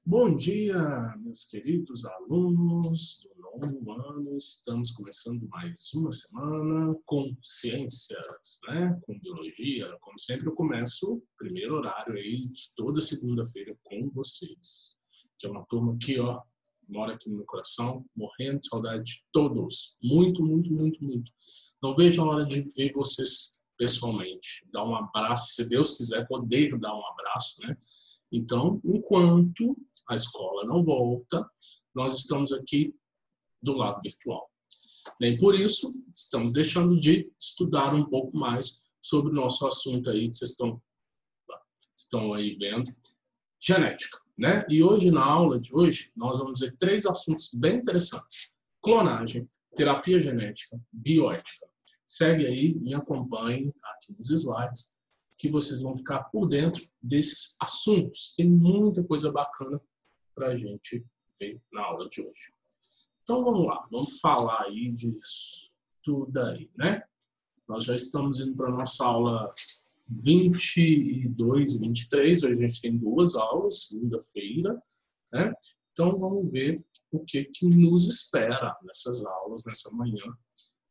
Bom dia, meus queridos alunos do nono ano. Estamos começando mais uma semana com ciências, né? Com biologia. Como sempre, eu começo o primeiro horário aí de toda segunda-feira com vocês. Que é uma turma que, mora aqui no meu coração, morrendo de saudade de todos. Muito, muito, muito, muito. Não vejo a hora de ver vocês pessoalmente. Dar um abraço, se Deus quiser, poder dar um abraço, né? Então, enquanto a escola não volta, nós estamos aqui do lado virtual. Nem por isso, estamos deixando de estudar um pouco mais sobre o nosso assunto aí, que vocês estão aí vendo, genética, né? E hoje, na aula de hoje, nós vamos ver 3 assuntos bem interessantes. Clonagem, terapia genética, bioética. Segue aí, me acompanhe aqui nos slides, que vocês vão ficar por dentro desses assuntos. Tem muita coisa bacana para a gente ver na aula de hoje. Então vamos lá, vamos falar aí disso tudo aí, né? Nós já estamos indo para a nossa aula 22 e 23, hoje a gente tem 2 aulas, segunda-feira, né? Então vamos ver o que nos espera nessas aulas, nessa manhã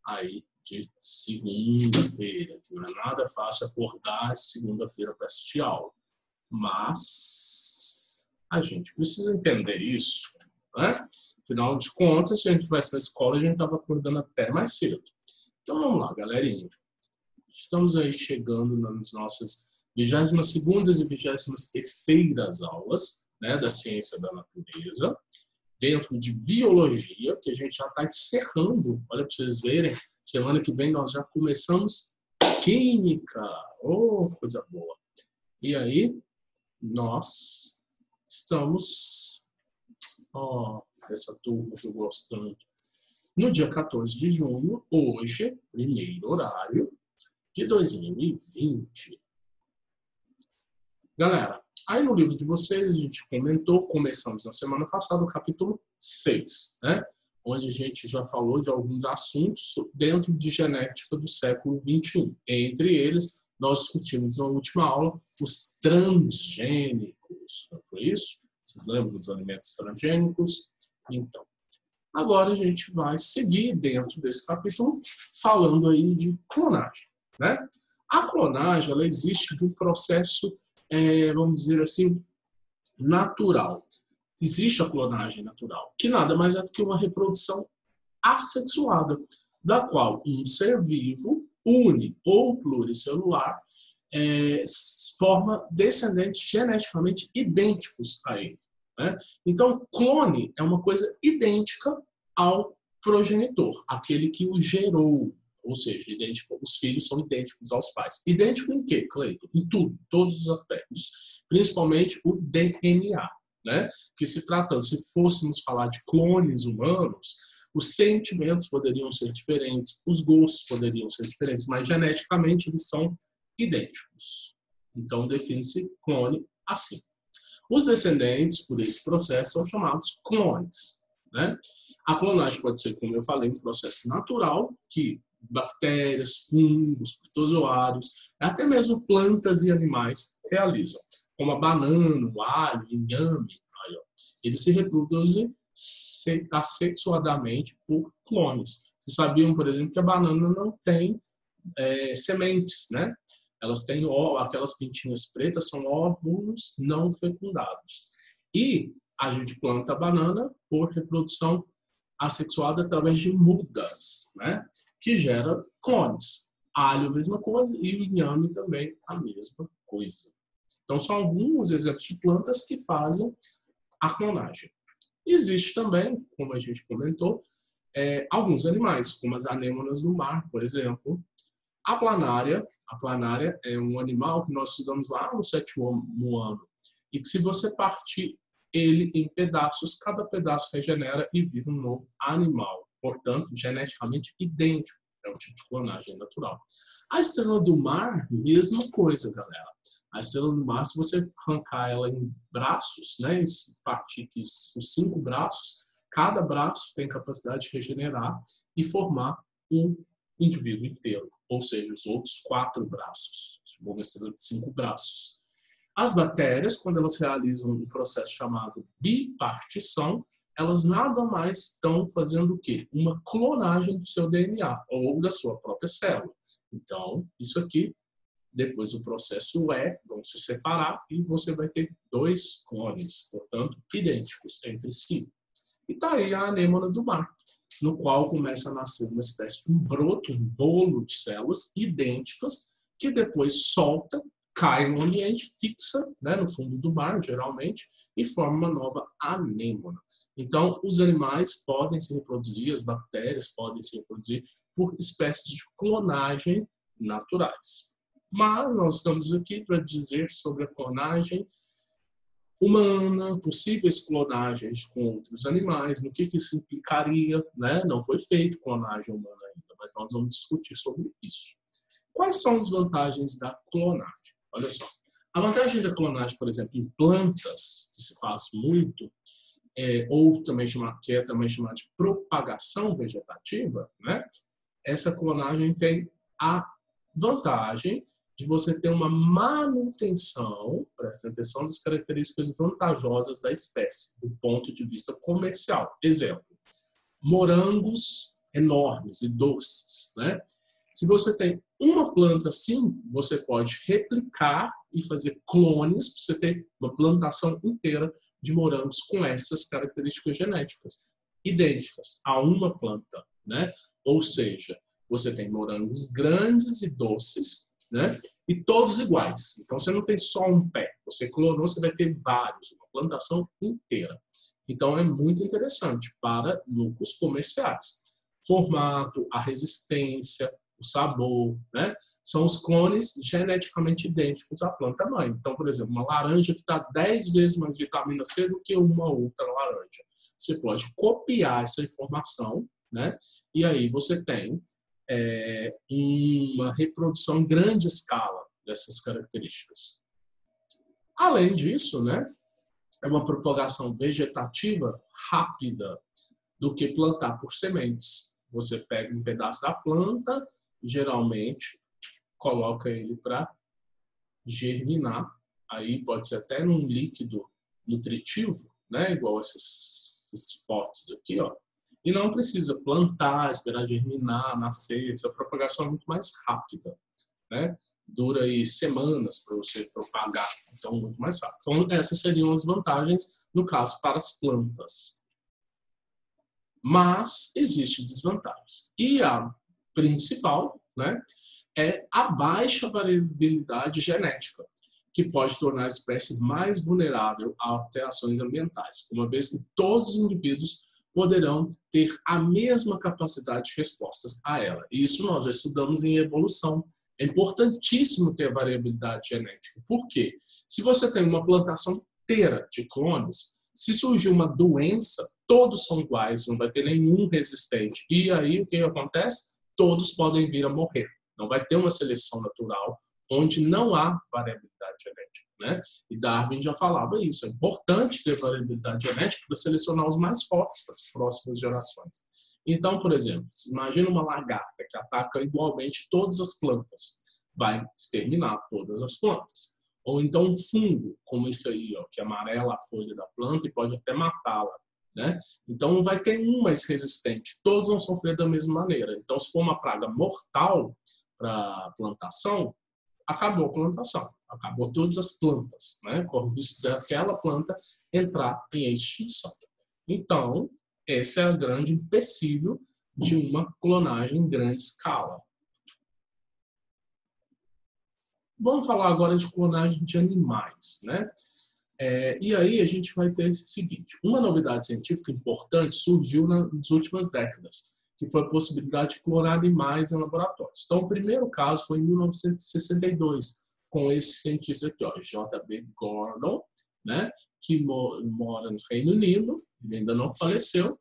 aí de segunda-feira, que não é nada fácil acordar segunda-feira para assistir aula. Mas a gente precisa entender isso, né? Afinal de contas, se a gente estivesse na escola, a gente estava acordando até mais cedo. Então vamos lá, galerinha. Estamos aí chegando nas nossas 22ª e 23ª aulas, né, da ciência da natureza, dentro de biologia, que a gente já está encerrando. Olha para vocês verem, semana que vem nós já começamos química. Oh, coisa boa. E aí, nós estamos, essa turma que eu gosto tanto, no dia 14 de junho, hoje, primeiro horário de 2020. Galera, aí no livro de vocês, a gente comentou, começamos na semana passada o capítulo 6, né? Onde a gente já falou de alguns assuntos dentro de genética do século 21. Entre eles, nós discutimos na última aula os transgênicos. Não foi isso? Vocês lembram dos alimentos transgênicos? Então, agora a gente vai seguir dentro desse capítulo falando aí de clonagem, né? A clonagem, ela existe de um processo, vamos dizer assim, natural. Existe a clonagem natural, que nada mais é do que uma reprodução assexuada, da qual um ser vivo, uni ou pluricelular, forma descendentes geneticamente idênticos a ele, né? Então, clone é uma coisa idêntica ao progenitor, aquele que o gerou, ou seja, idêntico, os filhos são idênticos aos pais. Idêntico em quê, Cleiton? Em tudo, todos os aspectos, principalmente o DNA, né? Que se tratando, se fôssemos falar de clones humanos, os sentimentos poderiam ser diferentes, os gostos poderiam ser diferentes, mas geneticamente eles são idênticos. Então, define-se clone assim. Os descendentes, por esse processo, são chamados clones, né? A clonagem pode ser, como eu falei, um processo natural, que bactérias, fungos, protozoários, até mesmo plantas e animais realizam, como a banana, o alho, o inhame. Eles se reproduzem assexuadamente por clones. Vocês sabiam, por exemplo, que a banana não tem sementes, né? Elas têm aquelas pintinhas pretas, são óvulos não fecundados. E a gente planta a banana por reprodução assexuada através de mudas, né? Que gera clones. Alho, a mesma coisa, e o inhame também a mesma coisa. Então, são alguns exemplos de plantas que fazem a clonagem. Existe também, como a gente comentou, alguns animais, como as anêmonas do mar, por exemplo. A planária é um animal que nós estudamos lá no 7º ano, e que se você partir ele em pedaços, cada pedaço regenera e vira um novo animal. Portanto, geneticamente idêntico. É um tipo de clonagem natural. A estrela do mar, mesma coisa, galera. A estrela do mar, se você arrancar ela em braços, né, partir os 5 braços, cada braço tem capacidade de regenerar e formar um indivíduo inteiro, ou seja, os outros 4 braços. Uma estrela de 5 braços. As bactérias, quando elas realizam um processo chamado bipartição, elas nada mais estão fazendo o quê? Uma clonagem do seu DNA ou da sua própria célula. Então, isso aqui, depois do processo vão se separar e você vai ter 2 clones, portanto, idênticos entre si. E está aí a anêmona do mar, no qual começa a nascer uma espécie de um broto, um bolo de células idênticas, que depois solta, cai no ambiente, fixa, né, no fundo do mar, geralmente, e forma uma nova anêmona. Então, os animais podem se reproduzir, as bactérias podem se reproduzir por espécies de clonagem naturais. Mas nós estamos aqui para dizer sobre a clonagem humana, possíveis clonagens com outros animais, no que isso implicaria, né? Não foi feito clonagem humana ainda, mas nós vamos discutir sobre isso. Quais são as vantagens da clonagem? Olha só, a vantagem da clonagem, por exemplo, em plantas, que se faz muito, ou também que é também chamada de propagação vegetativa, né? Essa clonagem tem a vantagem de você ter uma manutenção, presta atenção, das características vantajosas da espécie, do ponto de vista comercial. Exemplo, morangos enormes e doces, né? Se você tem uma planta assim, você pode replicar e fazer clones para você ter uma plantação inteira de morangos com essas características genéticas idênticas a uma planta, né? Ou seja, você tem morangos grandes e doces, né? E todos iguais. Então, você não tem só um pé. Você clonou, você vai ter vários, uma plantação inteira. Então, é muito interessante para lucros comerciais. Formato, a resistência, o sabor, né? São os clones geneticamente idênticos à planta-mãe. Então, por exemplo, uma laranja que dá 10 vezes mais vitamina C do que uma outra laranja. Você pode copiar essa informação, né? E aí você tem uma reprodução em grande escala dessas características. Além disso, né, é uma propagação vegetativa rápida do que plantar por sementes. Você pega um pedaço da planta, geralmente coloca ele para germinar, aí pode ser até num líquido nutritivo, né, igual esses potes aqui, ó. E não precisa plantar, esperar germinar, nascer. Essa propagação é muito mais rápida, né? Dura aí semanas para você propagar, então muito mais rápido. Então essas seriam as vantagens, no caso, para as plantas. Mas existem desvantagens. E a principal, né, é a baixa variabilidade genética, que pode tornar a espécie mais vulnerável a alterações ambientais, uma vez que todos os indivíduos poderão ter a mesma capacidade de respostas a ela. Isso nós já estudamos em evolução. É importantíssimo ter variabilidade genética. Por quê? Se você tem uma plantação inteira de clones, se surgir uma doença, todos são iguais, não vai ter nenhum resistente. E aí o que acontece? Todos podem vir a morrer. Não vai ter uma seleção natural onde não há variabilidade genética, né? E Darwin já falava isso. É importante ter variabilidade genética para selecionar os mais fortes para as próximas gerações. Então, por exemplo, imagina uma lagarta que ataca igualmente todas as plantas. Vai exterminar todas as plantas. Ou então um fungo, como isso aí, ó, que amarela a folha da planta e pode até matá-la, né? Então, não vai ter um mais resistente. Todos vão sofrer da mesma maneira. Então, se for uma praga mortal para a plantação, acabou a plantação, acabou todas as plantas, né? Corre o risco daquela planta entrar em extinção. Então, esse é o grande empecilho de uma clonagem em grande escala. Vamos falar agora de clonagem de animais, né? E aí a gente vai ter o seguinte, uma novidade científica importante surgiu nas últimas décadas, que foi a possibilidade de clonar animais em laboratórios. Então, o primeiro caso foi em 1962, com esse cientista aqui, ó, J.B. Gordon, né, que mora no Reino Unido, ele ainda não faleceu,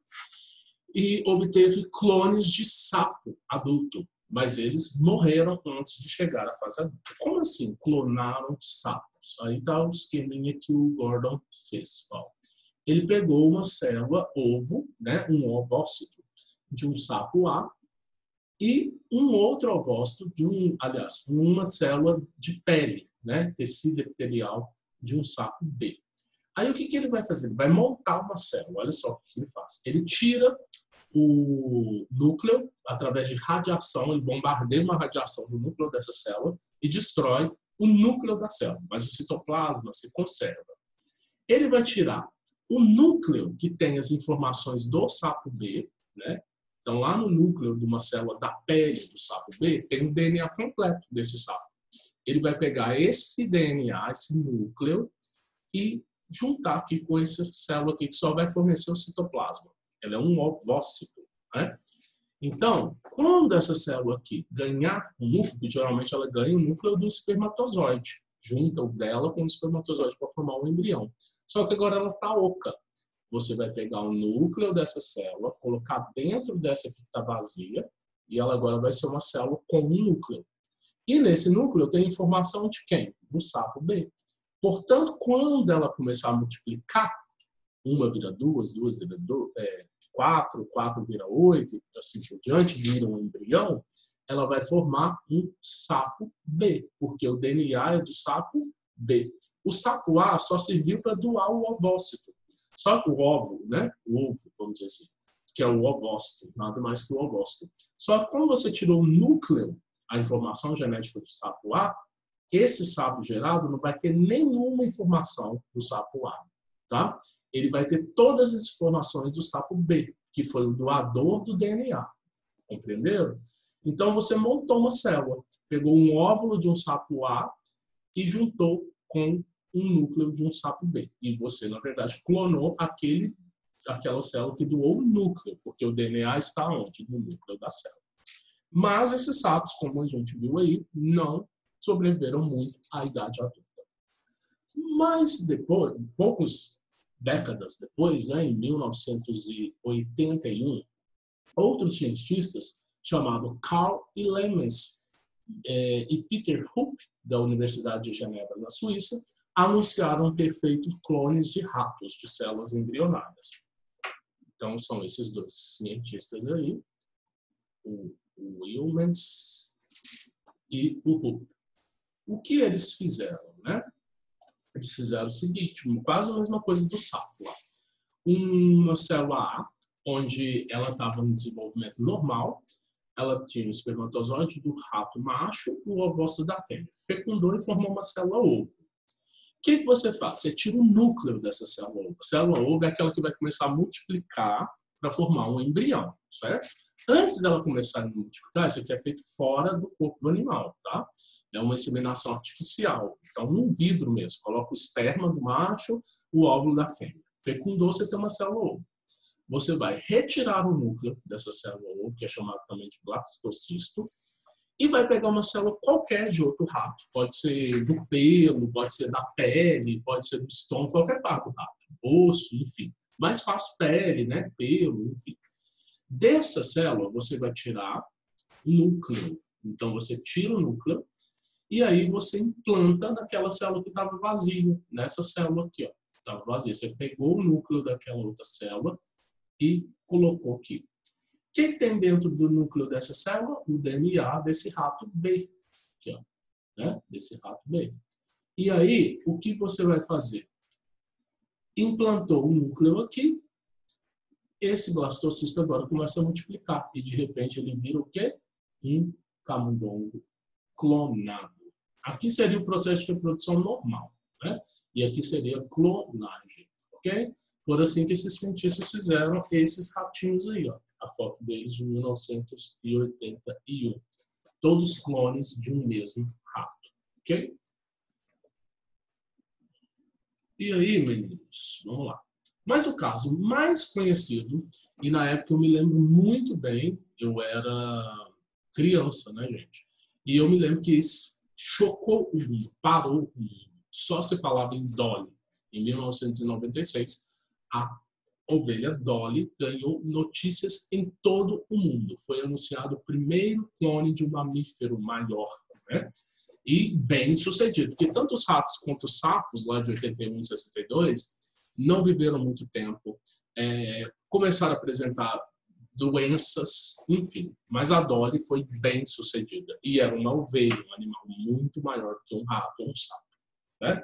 e obteve clones de sapo adulto, mas eles morreram antes de chegar à fase adulta. Como assim? Clonaram sapos. Aí está o esqueminha que o Gordon fez. Ó. Ele pegou uma célula ovo, né, um ovócito de um sapo A, e um outro ovócito de uma célula de pele, né, tecido epitelial de um sapo B. Aí o que ele vai fazer? Ele vai montar uma célula. Olha só o que ele faz. Ele tira o núcleo através de radiação, ele bombardeia uma radiação no núcleo dessa célula e destrói o núcleo da célula, mas o citoplasma se conserva. Ele vai tirar o núcleo que tem as informações do sapo B, né? Então, lá no núcleo de uma célula da pele do sapo B, tem um DNA completo desse sapo. Ele vai pegar esse DNA, esse núcleo, e juntar aqui com essa célula aqui, que só vai fornecer o citoplasma. Ela é um ovócito, né? Então, quando essa célula aqui ganhar um núcleo, que geralmente ela ganha o núcleo do espermatozoide, junta o dela com o espermatozoide para formar um embrião. Só que agora ela está oca. Você vai pegar o núcleo dessa célula, colocar dentro dessa aqui que está vazia, e ela agora vai ser uma célula com um núcleo. E nesse núcleo tem informação de quem? Do sapo B. Portanto, quando ela começar a multiplicar, uma vira duas, duas vira quatro, quatro vira 8, assim por diante, vira um embrião, ela vai formar um sapo B, porque o DNA é do sapo B. O sapo A só serviu para doar o ovócito. Só que o óvulo, né? O ovo, vamos dizer assim, que é o ovócito, nada mais que o ovócito. Só que quando você tirou o núcleo, a informação genética do sapo A, esse sapo gerado não vai ter nenhuma informação do sapo A, tá? Ele vai ter todas as informações do sapo B, que foi o doador do DNA. Compreenderam? Então, você montou uma célula, pegou um óvulo de um sapo A e juntou com um núcleo de um sapo B. E você, na verdade, clonou aquela célula que doou o núcleo, porque o DNA está onde? No núcleo da célula. Mas esses sapos, como a gente viu aí, não sobreviveram muito à idade adulta. Mas depois, poucas décadas depois, né, em 1981, outros cientistas chamados Carl Lemmens e Peter Hoop, da Universidade de Genebra, na Suíça, anunciaram ter feito clones de ratos de células embrionárias. Então, são esses dois cientistas aí, o Lemmens e o Hoop. O que eles fizeram, né? Eles fizeram o seguinte, quase a mesma coisa do sapo lá. Uma célula A, onde ela estava em desenvolvimento normal, ela tinha o espermatozoide do rato macho e o ovócito da fêmea. Fecundou e formou uma célula ovo. O que você faz? Você tira o núcleo dessa célula ovo. A célula ovo é aquela que vai começar a multiplicar para formar um embrião, certo? Antes dela começar a multiplicar, isso aqui é feito fora do corpo do animal, tá? É uma inseminação artificial. Então, num vidro mesmo, coloca o esperma do macho, o óvulo da fêmea. Fecundou, você tem uma célula ovo. Você vai retirar o núcleo dessa célula ovo, que é chamado também de blastocisto, e vai pegar uma célula qualquer de outro rato. Pode ser do pelo, pode ser da pele, pode ser do estômago, qualquer parte do rato. Osso, enfim. Mais fácil pele, né? Pelo, enfim. Dessa célula, você vai tirar o núcleo. Então, você tira o núcleo e aí você implanta naquela célula que estava vazia. Nessa célula aqui, ó. Estava vazia. Você pegou o núcleo daquela outra célula e colocou aqui. O que tem dentro do núcleo dessa célula? O DNA desse rato B. Aqui, ó, né? Desse rato B. E aí, o que você vai fazer? Implantou o núcleo aqui. Esse blastocisto agora começa a multiplicar. E, de repente, ele vira o quê? Um camundongo clonado. Aqui seria o processo de reprodução normal, né? E aqui seria clonagem, ok? Por assim que esses cientistas fizeram esses ratinhos aí, ó. A foto deles de 1981. Todos clones de um mesmo rato, ok? E aí, meninos, vamos lá. Mas o caso mais conhecido, e na época eu me lembro muito bem, eu era criança, né, gente? E eu me lembro que isso chocou o mundo, parou o mundo. Só se falava em Dolly. Em 1996, a ovelha Dolly ganhou notícias em todo o mundo. Foi anunciado o primeiro clone de um mamífero maior, né? E bem sucedido, porque tanto os ratos quanto os sapos, lá de 81 e 62, não viveram muito tempo, começaram a apresentar doenças, enfim. Mas a Dolly foi bem sucedida. E era uma ovelha, um animal muito maior que um rato ou um sapo, né?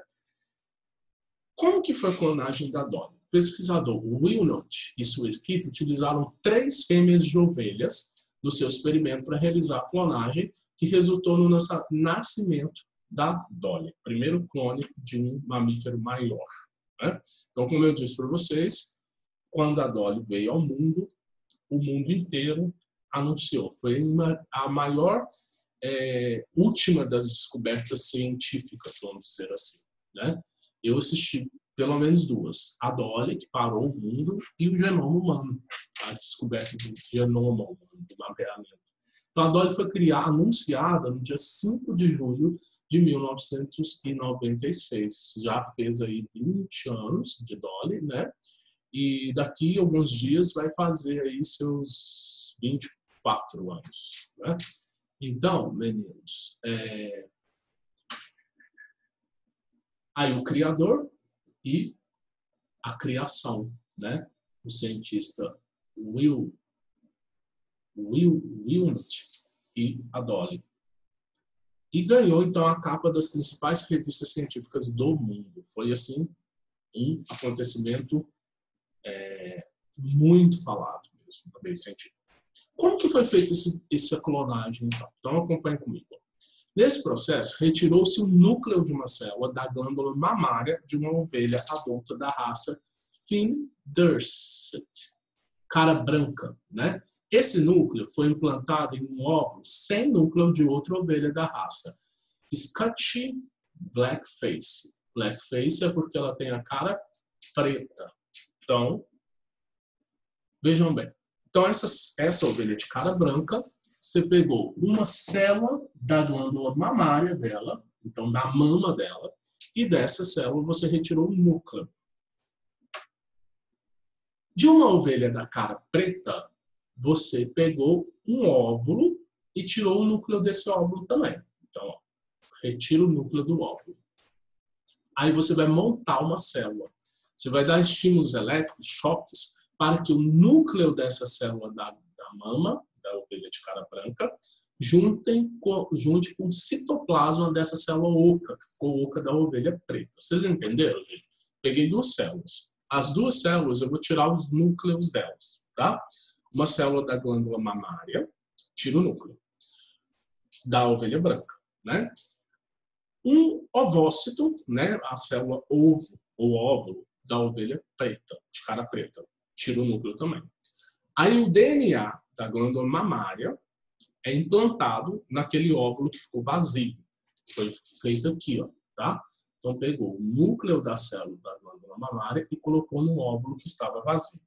Como que foi a clonagem da Dolly? O pesquisador Wilnot e sua equipe utilizaram 3 fêmeas de ovelhas no seu experimento para realizar a clonagem, que resultou no nascimento da Dolly, primeiro clone de um mamífero maior. Né? Então, como eu disse para vocês, quando a Dolly veio ao mundo, o mundo inteiro anunciou. Foi a maior, última das descobertas científicas, vamos dizer assim. Né? Eu assisti pelo menos 2. A Dolly, que parou o mundo, e o genoma humano, a descoberta do genoma humano, do mapeamento. Então, a Dolly foi anunciada no dia 5 de julho de 1996. Já fez aí 20 anos de Dolly, né? E daqui a alguns dias vai fazer aí seus 24 anos, né? Então, meninos, aí o criador e a criação, né? O cientista Wilnot e a Dolly. E ganhou, então, a capa das principais revistas científicas do mundo. Foi, assim, um acontecimento muito falado mesmo, também científico. Como que foi feita essa clonagem, então? Então, acompanhe comigo. Nesse processo, retirou-se o núcleo de uma célula da glândula mamária de uma ovelha adulta da raça Finn Dorset, cara branca, né? Esse núcleo foi implantado em um óvulo sem núcleo de outra ovelha da raça Scotch Blackface. Blackface é porque ela tem a cara preta. Então, vejam bem. Então, essa ovelha de cara branca, você pegou uma célula da glândula mamária dela, então da mama dela, e dessa célula você retirou o núcleo. De uma ovelha da cara preta, você pegou um óvulo e tirou o núcleo desse óvulo também. Então, ó, retira o núcleo do óvulo. Aí você vai montar uma célula. Você vai dar estímulos elétricos, choques, para que o núcleo dessa célula da mama, da ovelha de cara branca, junte com o citoplasma dessa célula oca, que ficou oca da ovelha preta. Vocês entenderam, gente? Peguei 2 células. As 2 células, eu vou tirar os núcleos delas, tá? Uma célula da glândula mamária, tiro o núcleo da ovelha branca, né? Um ovócito, né? A célula ovo ou óvulo da ovelha preta, de cara preta, tiro o núcleo também. Aí o DNA da glândula mamária é implantado naquele óvulo que ficou vazio. Foi feito aqui, ó, tá? Então, pegou o núcleo da célula da glândula mamária e colocou no óvulo que estava vazio.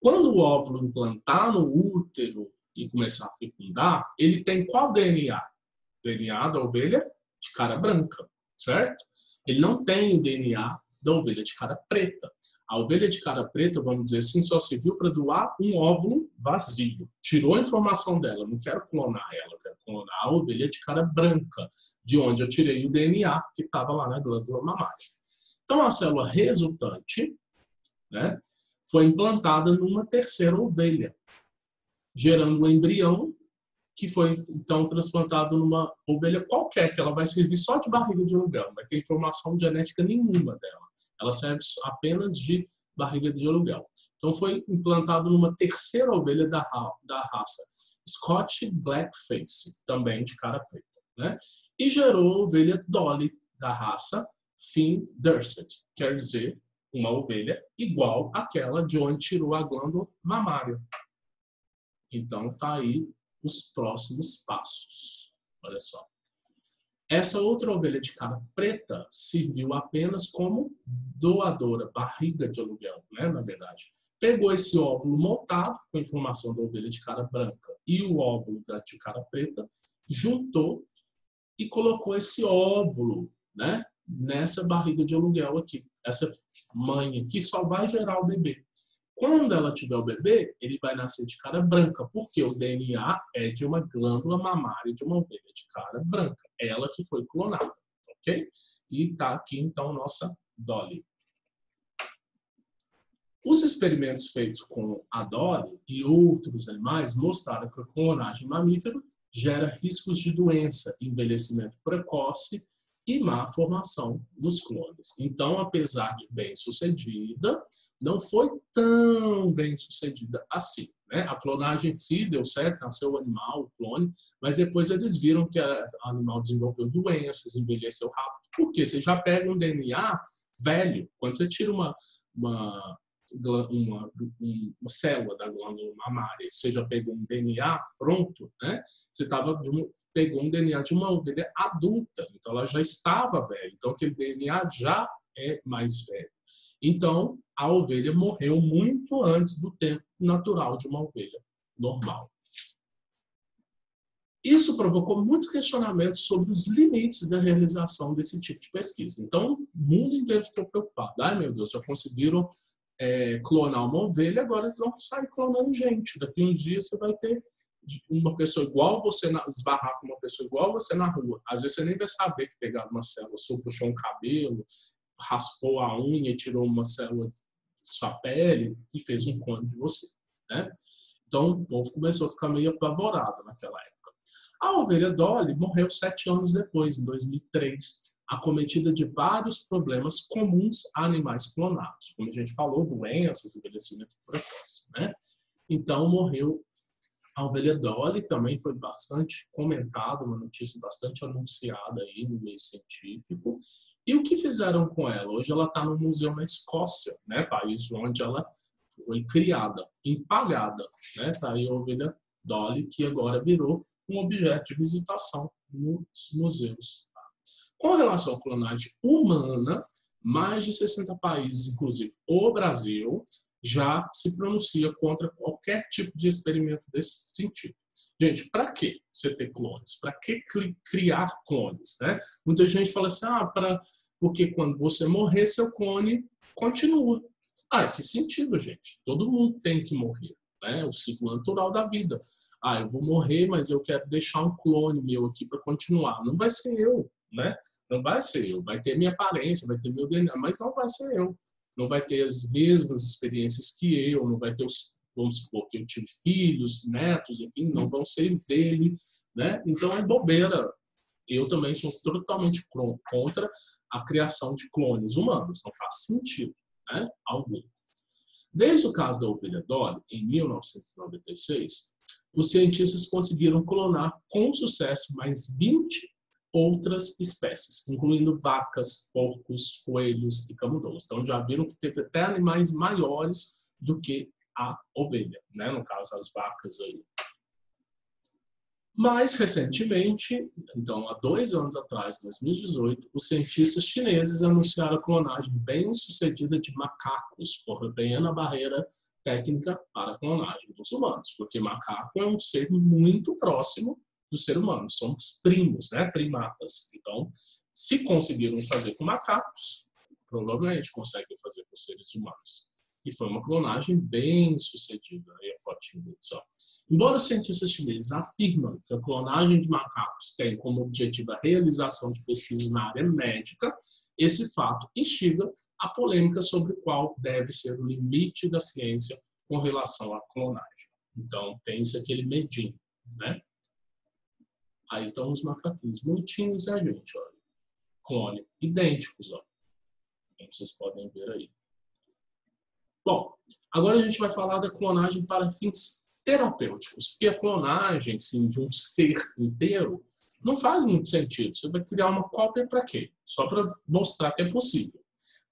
Quando o óvulo implantar no útero e começar a fecundar, ele tem qual DNA? DNA da ovelha de cara branca, certo? Ele não tem o DNA da ovelha de cara preta. A ovelha de cara preta, vamos dizer assim, só serviu para doar um óvulo vazio. Tirou a informação dela, não quero clonar ela, eu quero clonar a ovelha de cara branca, de onde eu tirei o DNA que estava lá na glândula mamária. Então, a célula resultante, né, foi implantada numa terceira ovelha, gerando um embrião que foi, então, transplantado numa ovelha qualquer, que ela vai servir só de barriga de aluguel, não vai ter informação genética nenhuma dela. Ela serve apenas de barriga de aluguel. Então, foi implantado numa terceira ovelha da raça Scotch Blackface, também de cara preta, né? E gerou a ovelha Dolly, da raça Finn Dorset, quer dizer, uma ovelha igual àquela de onde tirou a glândula mamária. Então, está aí os próximos passos. Olha só. Essa outra ovelha de cara preta serviu apenas como doadora, barriga de aluguel, né, na verdade. Pegou esse óvulo montado, com a informação da ovelha de cara branca e o óvulo de cara preta, juntou e colocou esse óvulo, né, nessa barriga de aluguel aqui. Essa mãe aqui só vai gerar o bebê. Quando ela tiver o bebê, ele vai nascer de cara branca, porque o DNA é de uma glândula mamária de uma ovelha de cara branca. Ela que foi clonada, ok? E tá aqui, então, nossa Dolly. Os experimentos feitos com a Dolly e outros animais mostraram que a clonagem mamífera gera riscos de doença, envelhecimento precoce e má formação dos clones. Então, apesar de bem-sucedida, não foi tão bem-sucedida assim, né? A clonagem em si deu certo, nasceu o animal, o clone, mas depois eles viram que o animal desenvolveu doenças, envelheceu rápido. Por quê? Você já pega um DNA velho, quando você tira uma célula da glândula mamária, você já pegou um DNA pronto, né? Você pegou um DNA de uma ovelha adulta, então ela já estava velha, então aquele DNA já é mais velho. Então, a ovelha morreu muito antes do tempo natural de uma ovelha normal. Isso provocou muito questionamento sobre os limites da realização desse tipo de pesquisa. Então, o mundo inteiro ficou preocupado. Ai, meu Deus, já conseguiram clonar uma ovelha, agora eles vão sair clonando gente. Daqui uns dias você vai ter uma pessoa igual você, esbarrar com uma pessoa igual você na rua. Às vezes você nem vai saber que pegaram uma célula sua, puxou um cabelo, raspou a unha, tirou uma célula de sua pele e fez um clone de você, né? Então, o povo começou a ficar meio apavorado naquela época. A ovelha Dolly morreu 7 anos depois, em 2003, acometida de vários problemas comuns a animais clonados. Como a gente falou, doenças, envelhecimento precoce, né? Então, morreu a ovelha Dolly, também foi bastante comentada, uma notícia bastante anunciada aí no meio científico. E o que fizeram com ela? Hoje ela está no museu na Escócia, né? País onde ela foi criada, empalhada, né? Tá aí a ovelha Dolly, que agora virou um objeto de visitação nos museus. Com relação à clonagem humana, mais de 60 países, inclusive o Brasil, já se pronuncia contra qualquer tipo de experimento desse sentido. Gente, para que você ter clones? Para que criar clones? Né? Muita gente fala assim, porque quando você morrer, seu clone continua. Que sentido, gente? Todo mundo tem que morrer. Né? O ciclo natural da vida. Eu vou morrer, mas eu quero deixar um clone meu aqui para continuar. Não vai ser eu, né? Não vai ser eu. Vai ter minha aparência, vai ter meu DNA, mas não vai ser eu. Não vai ter as mesmas experiências que eu, não vai ter vamos supor que eu tive filhos, netos, enfim, não vão ser dele, né? Então é bobeira. Eu também sou totalmente contra a criação de clones humanos. Não faz sentido, né? Algum. Desde o caso da ovelha Dolly, em 1996, os cientistas conseguiram clonar com sucesso mais 20 outras espécies, incluindo vacas, porcos, coelhos e camundongos. Então já viram que teve até animais maiores do que a ovelha, né? No caso as vacas aí. Mais recentemente, então há 2 anos atrás, 2018, os cientistas chineses anunciaram a clonagem bem-sucedida de macacos, rompendo a barreira técnica para a clonagem dos humanos, porque macaco é um ser muito próximo do ser humano, somos primos, né? Primatas. Então, se conseguiram fazer com macacos, provavelmente conseguem fazer com seres humanos. E foi uma clonagem bem sucedida. Aí a fotinho só. Embora os cientistas chineses afirmam que a clonagem de macacos tem como objetivo a realização de pesquisas na área médica, esse fato instiga a polêmica sobre qual deve ser o limite da ciência com relação à clonagem. Então, tem-se aquele medinho, né? Aí estão os macaquinhos bonitinhos, né, gente? Olha. Clone idênticos, ó. Como vocês podem ver aí. Bom, agora a gente vai falar da clonagem para fins terapêuticos, porque a clonagem, sim, de um ser inteiro, não faz muito sentido. Você vai criar uma cópia para quê? Só para mostrar que é possível.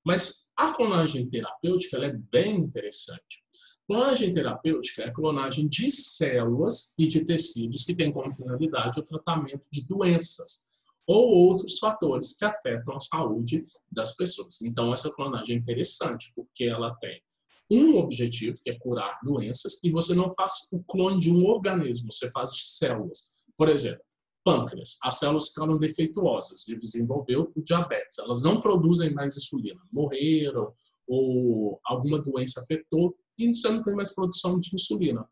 Mas a clonagem terapêutica ela é bem interessante. Clonagem terapêutica é a clonagem de células e de tecidos que tem como finalidade o tratamento de doenças ou outros fatores que afetam a saúde das pessoas. Então, essa clonagem é interessante, porque ela tem um objetivo, que é curar doenças, e você não faz o clone de um organismo, você faz de células. Por exemplo, pâncreas. As células ficaram defeituosas, desenvolveu o diabetes. Elas não produzem mais insulina. Morreram, ou alguma doença afetou, e você não tem mais produção de insulina.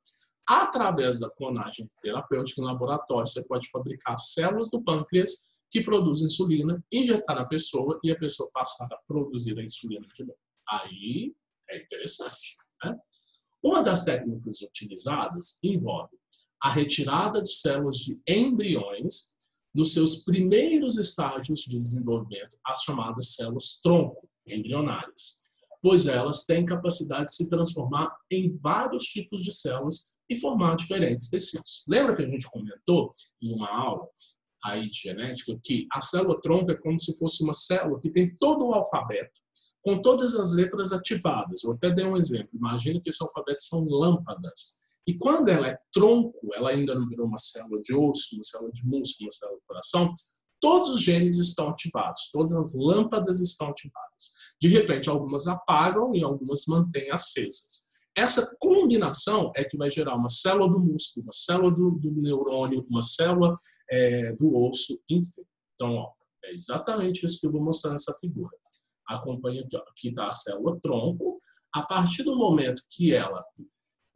Através da clonagem terapêutica em laboratório, você pode fabricar células do pâncreas que produzem insulina, injetar na pessoa e a pessoa passar a produzir a insulina de novo. Aí é interessante, né? Uma das técnicas utilizadas envolve a retirada de células de embriões nos seus primeiros estágios de desenvolvimento, as chamadas células-tronco embrionárias, pois elas têm capacidade de se transformar em vários tipos de células e formar diferentes tecidos. Lembra que a gente comentou em uma aula aí de genética que a célula-tronco é como se fosse uma célula que tem todo o alfabeto, com todas as letras ativadas. Eu até dei um exemplo. Imagina que esse alfabeto são lâmpadas. E quando ela é tronco, ela ainda não virou uma célula de osso, uma célula de músculo, uma célula de coração, todos os genes estão ativados, todas as lâmpadas estão ativadas. De repente, algumas apagam e algumas mantêm acesas. Essa combinação é que vai gerar uma célula do músculo, uma célula do neurônio, uma célula do osso, enfim. Então, ó, é exatamente isso que eu vou mostrar nessa figura. Acompanha aqui, ó. Aqui está a célula-tronco. A partir do momento que ela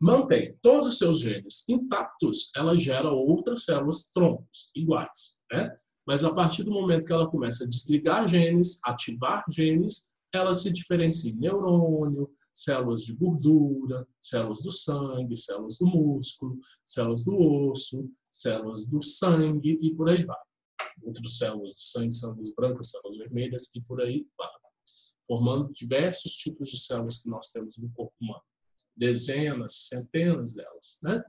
mantém todos os seus genes intactos, ela gera outras células-troncos iguais, né? Mas a partir do momento que ela começa a desligar genes, ativar genes, ela se diferencia em neurônio, células de gordura, células do sangue, células do músculo, células do osso, células do sangue e por aí vai. Outras células do sangue, células brancas, células vermelhas e por aí vai. Formando diversos tipos de células que nós temos no corpo humano. Dezenas, centenas delas, né?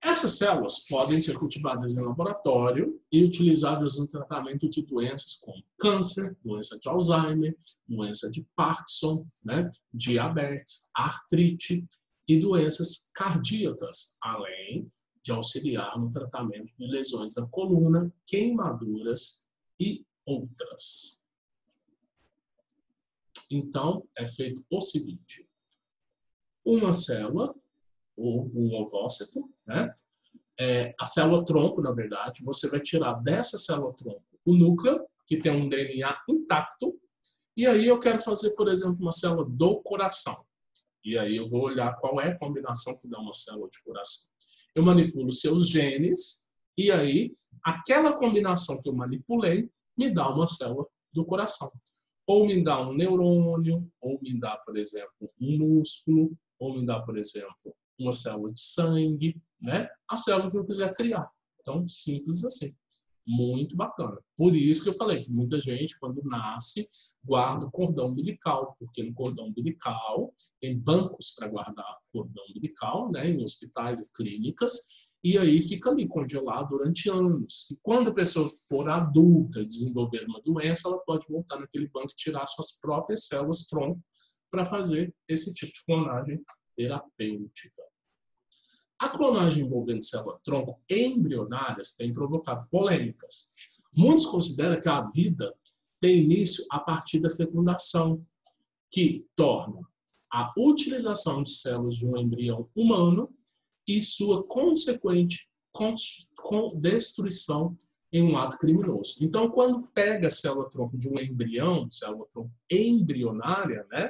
Essas células podem ser cultivadas em laboratório e utilizadas no tratamento de doenças como câncer, doença de Alzheimer, doença de Parkinson, né? Diabetes, artrite e doenças cardíacas, além de auxiliar no tratamento de lesões da coluna, queimaduras e outras. Então, é feito o seguinte: uma célula, ou um ovócito, né? A célula-tronco, na verdade, você vai tirar dessa célula-tronco o núcleo, que tem um DNA intacto, e aí eu quero fazer, por exemplo, uma célula do coração. E aí eu vou olhar qual é a combinação que dá uma célula de coração. Eu manipulo seus genes, e aí aquela combinação que eu manipulei me dá uma célula do coração. Ou me dá um neurônio, ou me dá, por exemplo, um músculo, ou me dá, por exemplo, uma célula de sangue, né? A célula que eu quiser criar. Então, simples assim. Muito bacana. Por isso que eu falei que muita gente, quando nasce, guarda o cordão umbilical, porque no cordão umbilical tem bancos para guardar o cordão umbilical, né? Em hospitais e clínicas, e aí fica ali congelado durante anos. E quando a pessoa for adulta e desenvolver uma doença, ela pode voltar naquele banco e tirar suas próprias células-tronco para fazer esse tipo de clonagem terapêutica. A clonagem envolvendo célula-tronco embrionárias tem provocado polêmicas. Muitos consideram que a vida tem início a partir da fecundação, que torna a utilização de células de um embrião humano e sua consequente destruição em um ato criminoso. Então, quando pega a célula-tronco de um embrião, célula-tronco embrionária, né,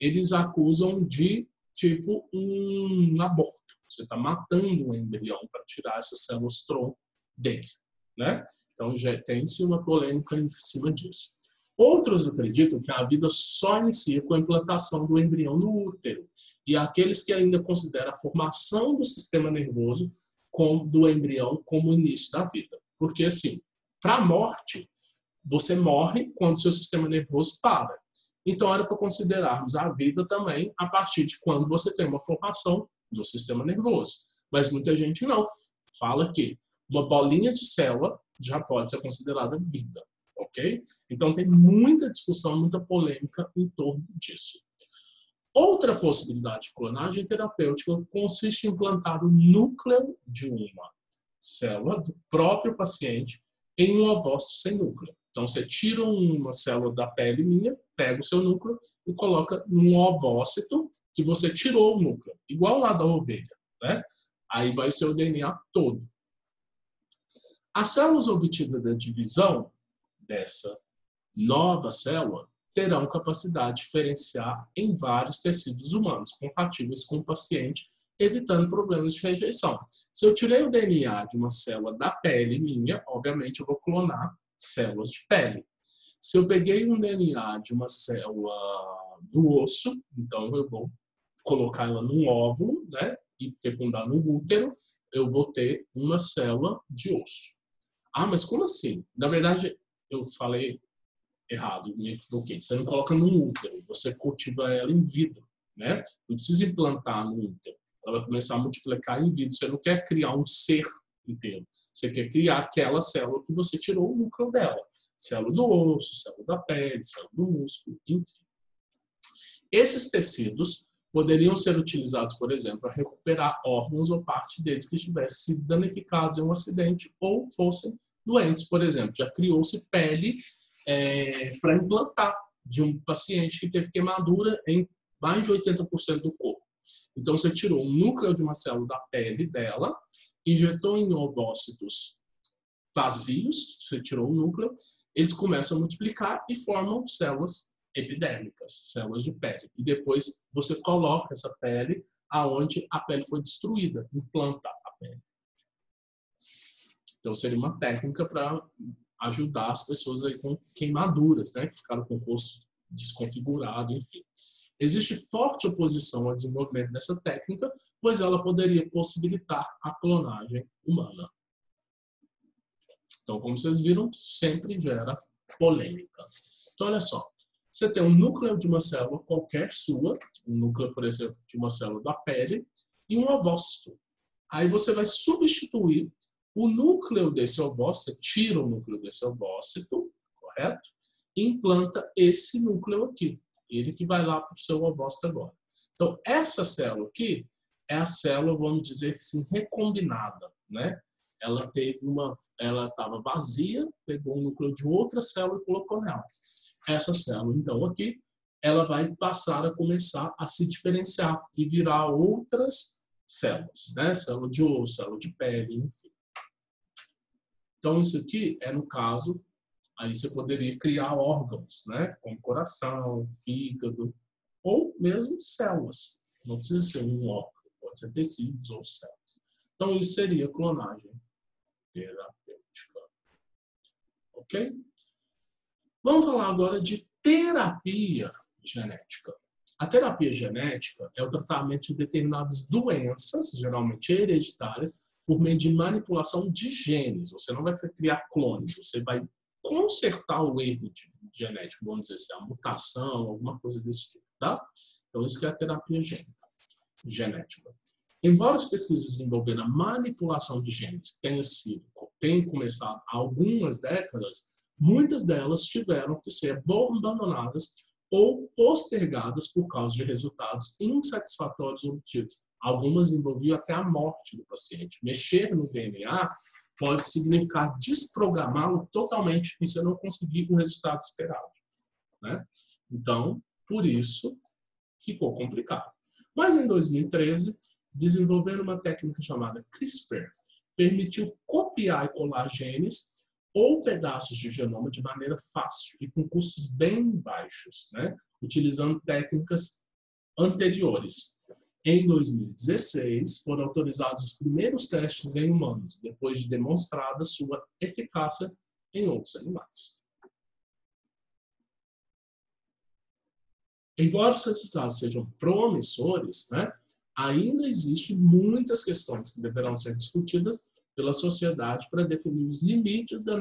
eles acusam de tipo um aborto. Você está matando um embrião para tirar essas células-tronco dele, né? Então, já tem-se uma polêmica em cima disso. Outros acreditam que a vida só inicia com a implantação do embrião no útero. E há aqueles que ainda consideram a formação do sistema nervoso do embrião como o início da vida. Porque, assim, para a morte, você morre quando seu sistema nervoso para. Então, era para considerarmos a vida também a partir de quando você tem uma formação do sistema nervoso. Mas muita gente não. Fala que uma bolinha de célula já pode ser considerada vida. Ok? Então, tem muita discussão, muita polêmica em torno disso. Outra possibilidade de clonagem terapêutica consiste em implantar o núcleo de uma célula do próprio paciente em um ovócito sem núcleo. Então, você tira uma célula da pele minha, pega o seu núcleo e coloca num ovócito que você tirou o núcleo, igual lá da ovelha, né? Aí vai ser o DNA todo. As células obtidas da divisão dessa nova célula terão capacidade de diferenciar em vários tecidos humanos compatíveis com o paciente, evitando problemas de rejeição. Se eu tirei o DNA de uma célula da pele minha, obviamente eu vou clonar células de pele. Se eu peguei um DNA de uma célula do osso, então eu vou colocar ela num óvulo, né, e fecundar no útero, eu vou ter uma célula de osso. Ah, mas como assim? Na verdade, eu falei errado, me equivoquei. Você não coloca no útero, você cultiva ela em vidro, né? Não precisa implantar no útero. Ela vai começar a multiplicar em vidro. Você não quer criar um ser inteiro. Você quer criar aquela célula que você tirou o núcleo dela. Célula do osso, célula da pele, célula do músculo, enfim. Esses tecidos poderiam ser utilizados, por exemplo, para recuperar órgãos ou parte deles que tivessem sido danificados em um acidente ou fossem doentes, por exemplo. Já criou-se pele para implantar de um paciente que teve queimadura em mais de 80% do corpo. Então, você tirou um núcleo de uma célula da pele dela, injetou em ovócitos vazios, você tirou o núcleo, eles começam a multiplicar e formam células epidérmicas, células de pele. E depois você coloca essa pele aonde a pele foi destruída, implanta a pele. Então, seria uma técnica para ajudar as pessoas aí com queimaduras, né, que ficaram com o rosto desconfigurado, enfim. Existe forte oposição ao desenvolvimento dessa técnica, pois ela poderia possibilitar a clonagem humana. Então, como vocês viram, sempre gera polêmica. Então, olha só. Você tem um núcleo de uma célula qualquer sua, um núcleo, por exemplo, de uma célula da pele, e um ovócito. Aí você vai substituir o núcleo desse ovócito, você tira o núcleo desse ovócito, correto? E implanta esse núcleo aqui. Ele que vai lá para o seu ovócito agora. Então, essa célula aqui é a célula, vamos dizer assim, recombinada, né? Ela estava vazia, pegou o núcleo de outra célula e colocou nela. Essa célula, então, aqui, ela vai passar a começar a se diferenciar e virar outras células, né? Célula de osso, célula de pele, enfim. Então, isso aqui é, no caso, aí você poderia criar órgãos, né? Como coração, fígado, ou mesmo células. Não precisa ser um órgão, pode ser tecidos ou células. Então, isso seria clonagem terapêutica. Ok? Vamos falar agora de terapia genética. A terapia genética é o tratamento de determinadas doenças, geralmente hereditárias, por meio de manipulação de genes. Você não vai criar clones, você vai consertar o erro genético, vamos dizer assim, a mutação, alguma coisa desse tipo, tá? Então, isso que é a terapia genética. Embora as pesquisas envolvendo a manipulação de genes tenham começado há algumas décadas, muitas delas tiveram que ser abandonadas ou postergadas por causa de resultados insatisfatórios obtidos. Algumas envolviam até a morte do paciente. Mexer no DNA pode significar desprogramá-lo totalmente e você não conseguir o resultado esperado, né? Então, por isso, ficou complicado. Mas em 2013, desenvolvendo uma técnica chamada CRISPR, permitiu copiar e colar genes ou pedaços de genoma de maneira fácil e com custos bem baixos, né? Utilizando técnicas anteriores. Em 2016, foram autorizados os primeiros testes em humanos, depois de demonstrada sua eficácia em outros animais. Embora os resultados sejam promissores, né, ainda existem muitas questões que deverão ser discutidas pela sociedade para definir os limites da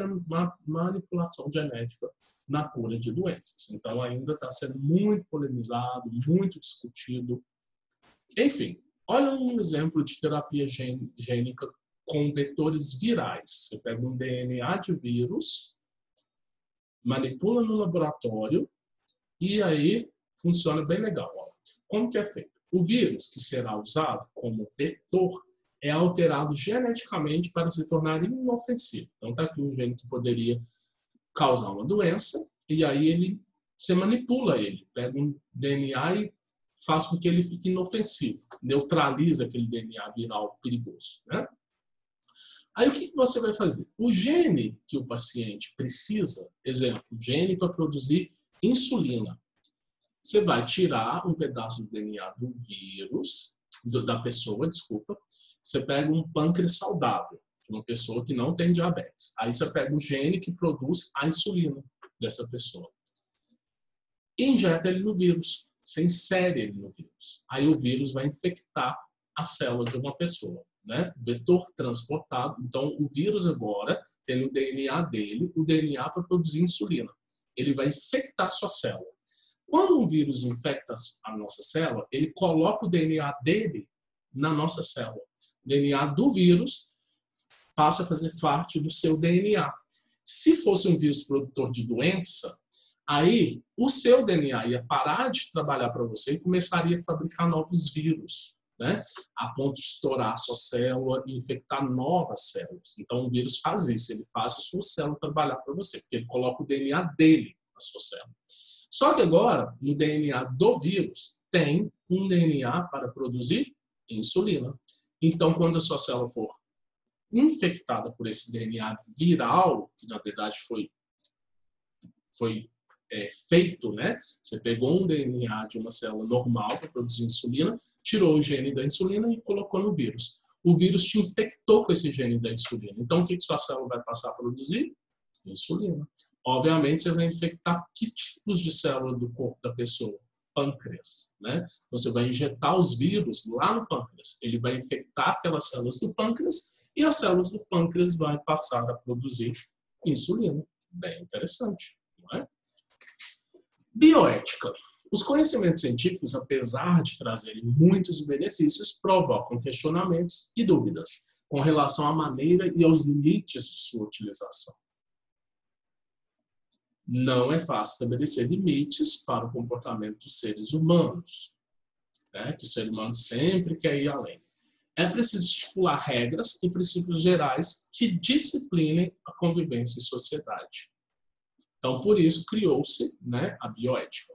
manipulação genética na cura de doenças. Então, ainda está sendo muito polemizado, muito discutido. Enfim, olha um exemplo de terapia gênica com vetores virais. Você pega um DNA de vírus, manipula no laboratório e aí funciona bem legal. Ó. Como que é feito? O vírus que será usado como vetor é alterado geneticamente para se tornar inofensivo. Então, está aqui um gene que poderia causar uma doença e aí você manipula ele, pega um DNA e faz com que ele fique inofensivo, neutraliza aquele DNA viral perigoso, né? Aí o que você vai fazer? O gene que o paciente precisa, exemplo, o gene para produzir insulina, você vai tirar um pedaço do DNA do vírus, da pessoa, desculpa, você pega um pâncreas saudável, de uma pessoa que não tem diabetes. Aí você pega o gene que produz a insulina dessa pessoa. E injeta ele no vírus. Você insere ele no vírus. Aí o vírus vai infectar a célula de uma pessoa. né? Vetor transportado. Então, o vírus agora tem o DNA dele, o DNA para produzir insulina. Ele vai infectar a sua célula. Quando um vírus infecta a nossa célula, ele coloca o DNA dele na nossa célula. O DNA do vírus passa a fazer parte do seu DNA. Se fosse um vírus produtor de doença, aí o seu DNA ia parar de trabalhar para você e começaria a fabricar novos vírus, né? A ponto de estourar a sua célula e infectar novas células. Então, o vírus faz isso, ele faz a sua célula trabalhar para você, porque ele coloca o DNA dele na sua célula. Só que agora, no DNA do vírus, tem um DNA para produzir insulina. Então, quando a sua célula for infectada por esse DNA viral, que na verdade foi feito, né? Você pegou um DNA de uma célula normal para produzir insulina, tirou o gene da insulina e colocou no vírus. O vírus te infectou com esse gene da insulina. Então, o que sua célula vai passar a produzir? Insulina. Obviamente, você vai infectar que tipos de célula do corpo da pessoa? Pâncreas, né? Você vai injetar os vírus lá no pâncreas. Ele vai infectar aquelas células do pâncreas e as células do pâncreas vão passar a produzir insulina. Bem interessante, não é? Bioética. Os conhecimentos científicos, apesar de trazerem muitos benefícios, provocam questionamentos e dúvidas com relação à maneira e aos limites de sua utilização. Não é fácil estabelecer limites para o comportamento dos seres humanos, né? Que o ser humano sempre quer ir além. É preciso estipular regras e princípios gerais que disciplinem a convivência em sociedade. Então, por isso, criou-se, né, a bioética.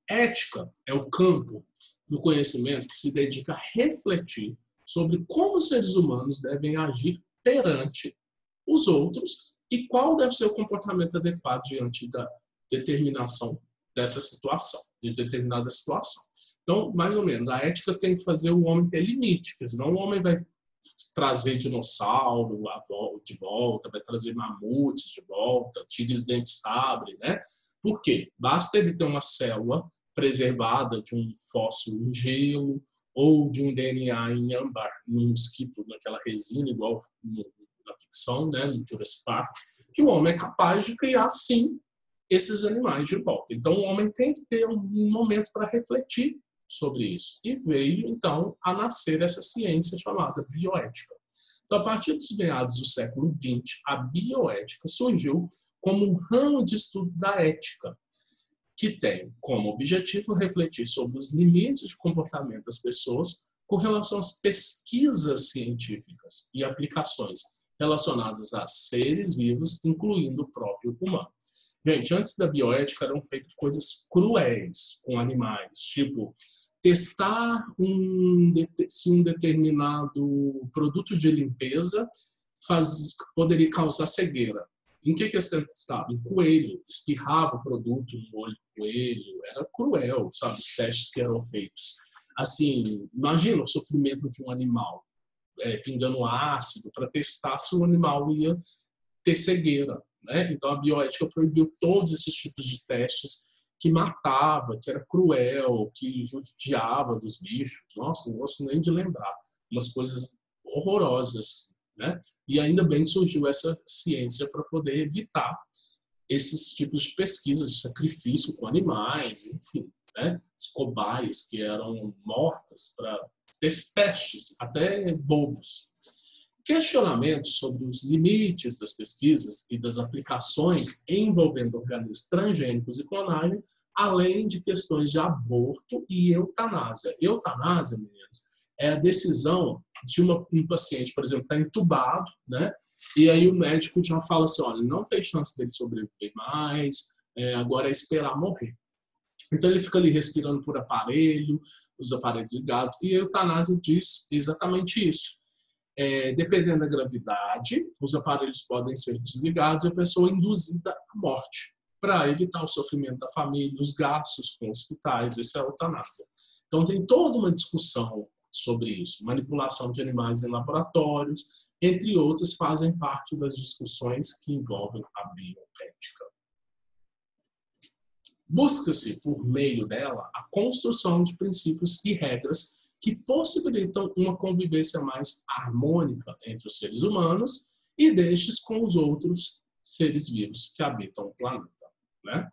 Ética é o campo do conhecimento que se dedica a refletir sobre como os seres humanos devem agir perante os outros e qual deve ser o comportamento adequado diante da determinação dessa situação, de determinada situação. Então, mais ou menos, a ética tem que fazer o homem ter limite, porque senão o homem vai trazer dinossauro de volta, vai trazer mamutes de volta, tigres dente-sabre, né? Por quê? Basta ele ter uma célula preservada de um fóssil em gelo ou de um DNA em âmbar, num mosquito, naquela resina, igual na ficção, né, no Jurassic Park, que o homem é capaz de criar, sim, esses animais de volta. Então, o homem tem que ter um momento para refletir sobre isso. E veio, então, a nascer essa ciência chamada bioética. Então, a partir dos meados do século XX, a bioética surgiu como um ramo de estudo da ética, que tem como objetivo refletir sobre os limites de comportamento das pessoas com relação às pesquisas científicas e aplicações relacionadas a seres vivos, incluindo o próprio humano. Gente, antes da bioética eram feitas coisas cruéis com animais, tipo testar se um determinado produto de limpeza poderia causar cegueira. Em que eles testavam? Em coelho. Espirrava o produto no olho do coelho. Era cruel, sabe, os testes que eram feitos. Assim, imagina o sofrimento de um animal pingando ácido para testar se o animal ia ter cegueira, né? Então, a bioética proibiu todos esses tipos de testes que matava, que era cruel, que judiava dos bichos. Nossa, não gosto nem de lembrar. Umas coisas horrorosas, né? E ainda bem que surgiu essa ciência para poder evitar esses tipos de pesquisas de sacrifício com animais, enfim, né? As cobaias que eram mortas para testes, até bobos. Questionamentos sobre os limites das pesquisas e das aplicações envolvendo organismos transgênicos e clonagem, além de questões de aborto e eutanásia. Eutanásia, meninos, é a decisão de um paciente, por exemplo, está entubado, né? E aí o médico já fala assim, olha, não tem chance dele sobreviver mais, agora é esperar morrer. Então ele fica ali respirando por aparelho, os aparelhos ligados, e a eutanásia diz exatamente isso. Dependendo da gravidade, os aparelhos podem ser desligados e a pessoa é induzida à morte, para evitar o sofrimento da família, os gastos com hospitais, isso é a eutanásia. Então tem toda uma discussão sobre isso. Manipulação de animais em laboratórios, entre outros, fazem parte das discussões que envolvem a bioética. Busca-se, por meio dela, a construção de princípios e regras que possibilitam uma convivência mais harmônica entre os seres humanos e destes com os outros seres vivos que habitam o planeta, né?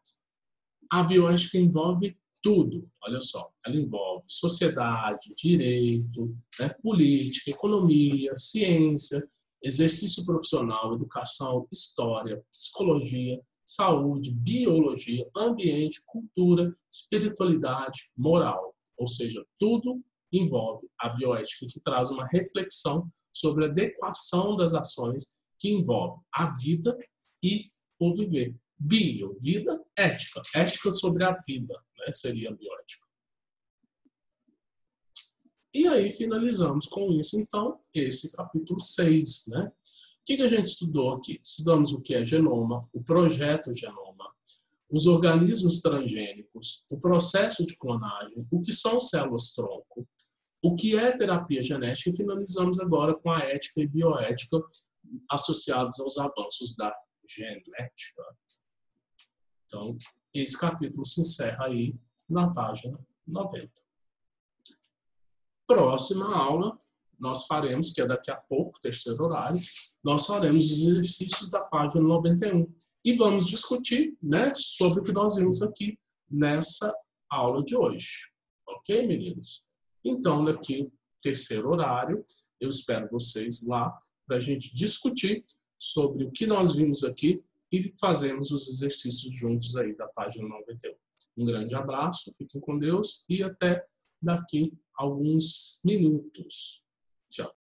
A bioética envolve tudo, olha só, ela envolve sociedade, direito, né, política, economia, ciência, exercício profissional, educação, história, psicologia, saúde, biologia, ambiente, cultura, espiritualidade, moral. Ou seja, tudo envolve a bioética, que traz uma reflexão sobre a adequação das ações que envolvem a vida e o viver. Bio, vida, ética. Ética sobre a vida, né? Seria a bioética. E aí finalizamos com isso, então, esse capítulo 6, né? O que a gente estudou aqui? Estudamos o que é genoma, o projeto genoma, os organismos transgênicos, o processo de clonagem, o que são células-tronco, o que é terapia genética, e finalizamos agora com a ética e bioética associados aos avanços da genética. Então, esse capítulo se encerra aí na página 90. Próxima aula, nós faremos, que é daqui a pouco, terceiro horário, nós faremos os exercícios da página 91. E vamos discutir, né, sobre o que nós vimos aqui nessa aula de hoje. Ok, meninos? Então, daqui, terceiro horário, eu espero vocês lá para a gente discutir sobre o que nós vimos aqui e fazemos os exercícios juntos aí da página 91. Um grande abraço, fiquem com Deus e até daqui a alguns minutos. Tchau.